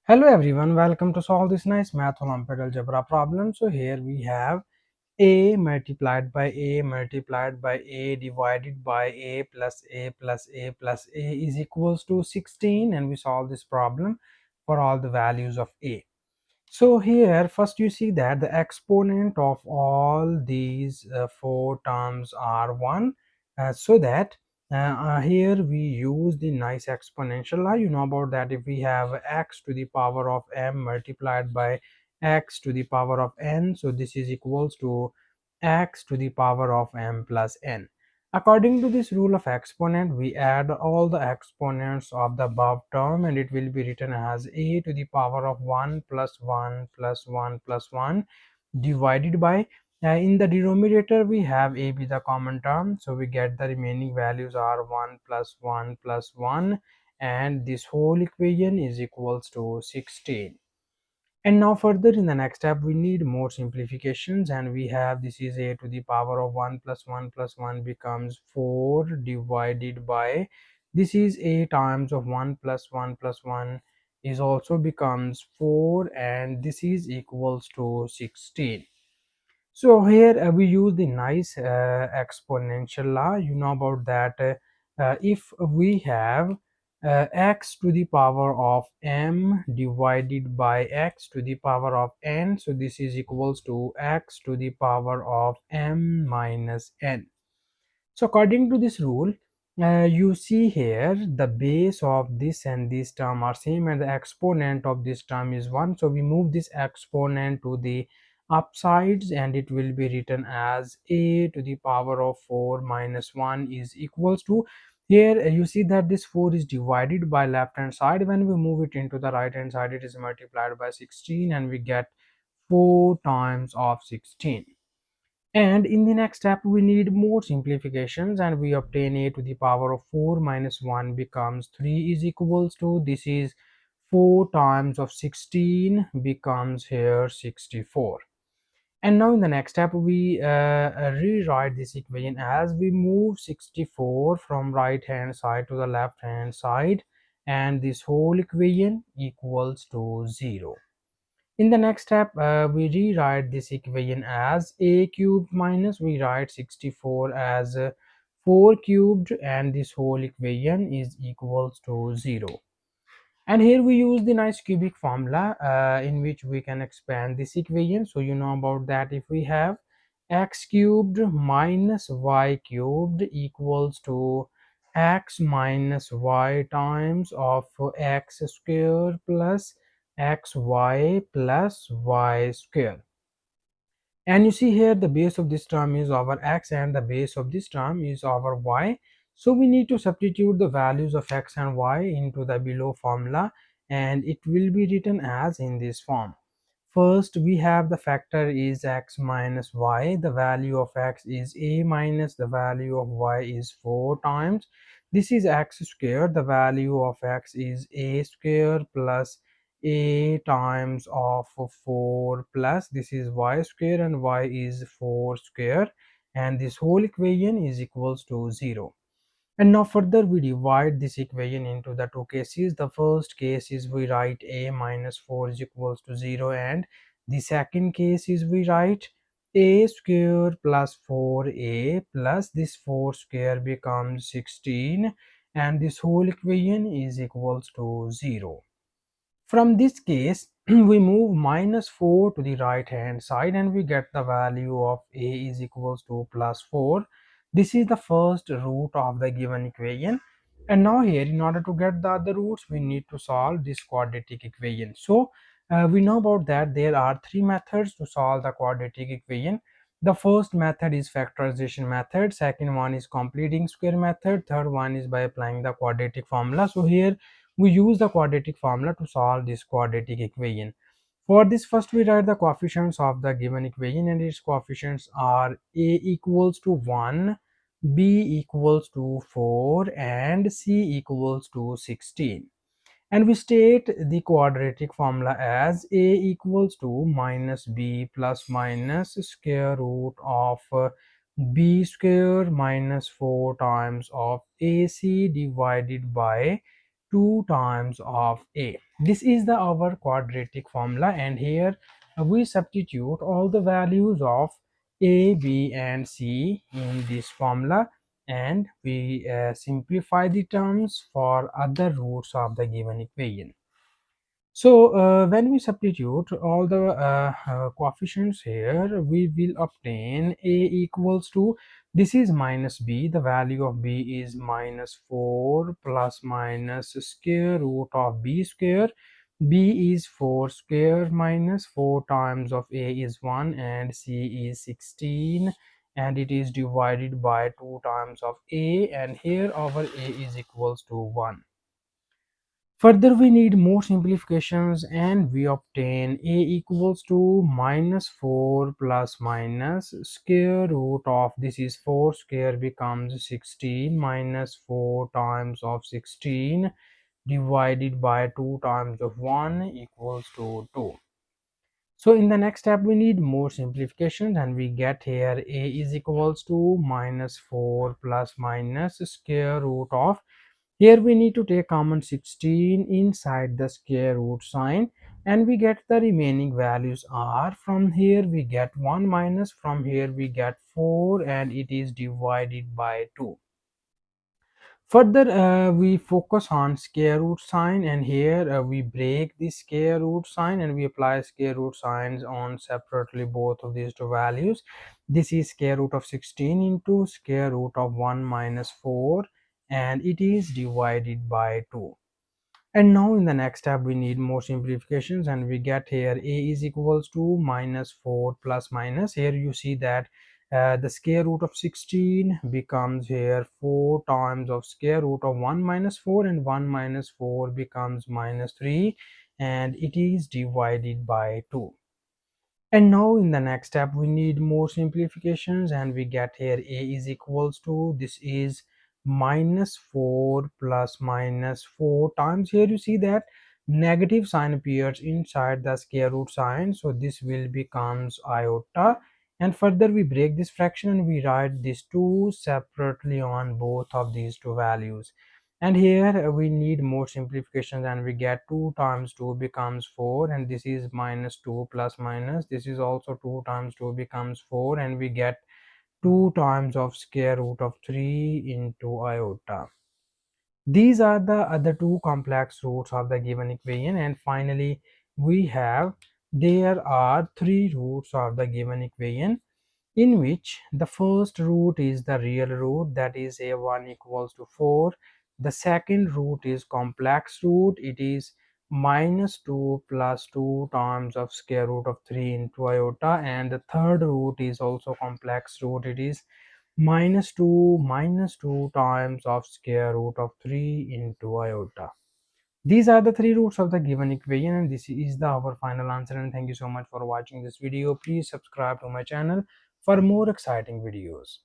Hello everyone, welcome to solve this nice math Olympiad algebra problem. So here we have a multiplied by a multiplied by a divided by a plus a plus a plus a is equals to 16, and we solve this problem for all the values of a. So here first you see that the exponent of all these four terms are 1, so that here we use the nice exponential law. You know about that. If we have x to the power of m multiplied by x to the power of n, so this is equals to x to the power of m plus n. According to this rule of exponent, we add all the exponents of the above term and it will be written as a to the power of 1 plus 1 plus 1 plus 1 divided by, in the denominator we have a be the common term, so we get the remaining values are 1 plus 1 plus 1, and this whole equation is equals to 16. And now further in the next step we need more simplifications, and we have this is a to the power of 1 plus 1 plus 1 becomes 4 divided by, this is a times of 1 plus 1 plus 1 is also becomes 4, and this is equals to 16. So here we use the nice exponential law. You know about that. If we have x to the power of m divided by x to the power of n, so this is equals to x to the power of m minus n. So according to this rule, you see here the base of this and this term are same and the exponent of this term is 1. So we move this exponent to the upsides and it will be written as a to the power of 4 minus 1 is equals to, here you see that this 4 is divided by left hand side. When we move it into the right hand side, it is multiplied by 16 and we get 4 times of 16. And in the next step we need more simplifications and we obtain a to the power of 4 minus 1 becomes 3 is equals to, this is 4 times of 16 becomes here 64. And now in the next step we rewrite this equation as we move 64 from right hand side to the left hand side, and this whole equation equals to 0. In the next step, we rewrite this equation as a cubed minus, we write 64 as 4 cubed, and this whole equation is equals to 0. And here we use the nice cubic formula in which we can expand this equation. So you know about that. If we have x cubed minus y cubed equals to x minus y times of x square plus xy plus y square. And you see here the base of this term is our x and the base of this term is our y. So we need to substitute the values of x and y into the below formula and it will be written as in this form. First we have the factor is x minus y, the value of x is a minus the value of y is 4 times, this is x square, the value of x is a square plus a times of 4 plus this is y square and y is 4 square, and this whole equation is equals to 0. And now further we divide this equation into the two cases. The first case is we write a minus 4 is equals to 0, and the second case is we write a square plus 4a plus this 4 square becomes 16, and this whole equation is equals to 0. From this case, we move minus 4 to the right hand side and we get the value of a is equals to plus 4. This is the first root of the given equation. And now here, in order to get the other roots, we need to solve this quadratic equation. So we know about that there are three methods to solve the quadratic equation. The first method is factorization method, second one is completing square method, third one is by applying the quadratic formula. So here we use the quadratic formula to solve this quadratic equation. For this, first we write the coefficients of the given equation, and its coefficients are a equals to 1, b equals to 4, and c equals to 16. And we state the quadratic formula as a equals to minus b plus minus square root of b square minus 4 times of ac divided by 2 times of a. This is the our quadratic formula, and here we substitute all the values of a, b and c in this formula, and we simplify the terms for other roots of the given equation. So when we substitute all the coefficients here, we will obtain a equals to, this is minus b, the value of b is minus 4 plus minus square root of b square. B is 4 square minus 4 times of a is 1 and c is 16, and it is divided by 2 times of a, and here our a is equals to 1. Further, we need more simplifications, and we obtain a equals to minus 4 plus minus square root of, this is 4 square becomes 16 minus 4 times of 16 divided by 2 times of 1 equals to 2. So in the next step we need more simplifications, and we get here a is equals to minus 4 plus minus square root of, here we need to take common 16 inside the square root sign, and we get the remaining values are, from here we get 1 minus, from here we get 4, and it is divided by 2. Further, we focus on square root sign, and here we break the square root sign and we apply square root signs on separately both of these two values. This is square root of 16 into square root of 1 minus 4, and it is divided by 2. And now in the next step we need more simplifications, and we get here a is equals to minus 4 plus minus, here you see that the square root of 16 becomes here 4 times of square root of 1 minus 4, and 1 minus 4 becomes minus 3, and it is divided by 2. And now in the next step we need more simplifications, and we get here a is equals to, this is minus 4 plus minus 4 times, here you see that negative sign appears inside the square root sign, so this will becomes iota. And further we break this fraction and we write these two separately on both of these two values. And here we need more simplifications, and we get 2 times 2 becomes 4, and this is minus 2 plus minus, this is also 2 times 2 becomes 4, and we get 2 times of square root of 3 into iota. These are the other two complex roots of the given equation. And finally we have, there are three roots of the given equation, in which the first root is the real root, that is a1 equals to 4. The second root is complex root, it is minus 2 plus 2 times of square root of 3 into iota. And the third root is also complex root, it is minus 2 times of square root of 3 into iota. These are the three roots of the given equation, and this is the our final answer. And thank you so much for watching this video. Please subscribe to my channel for more exciting videos.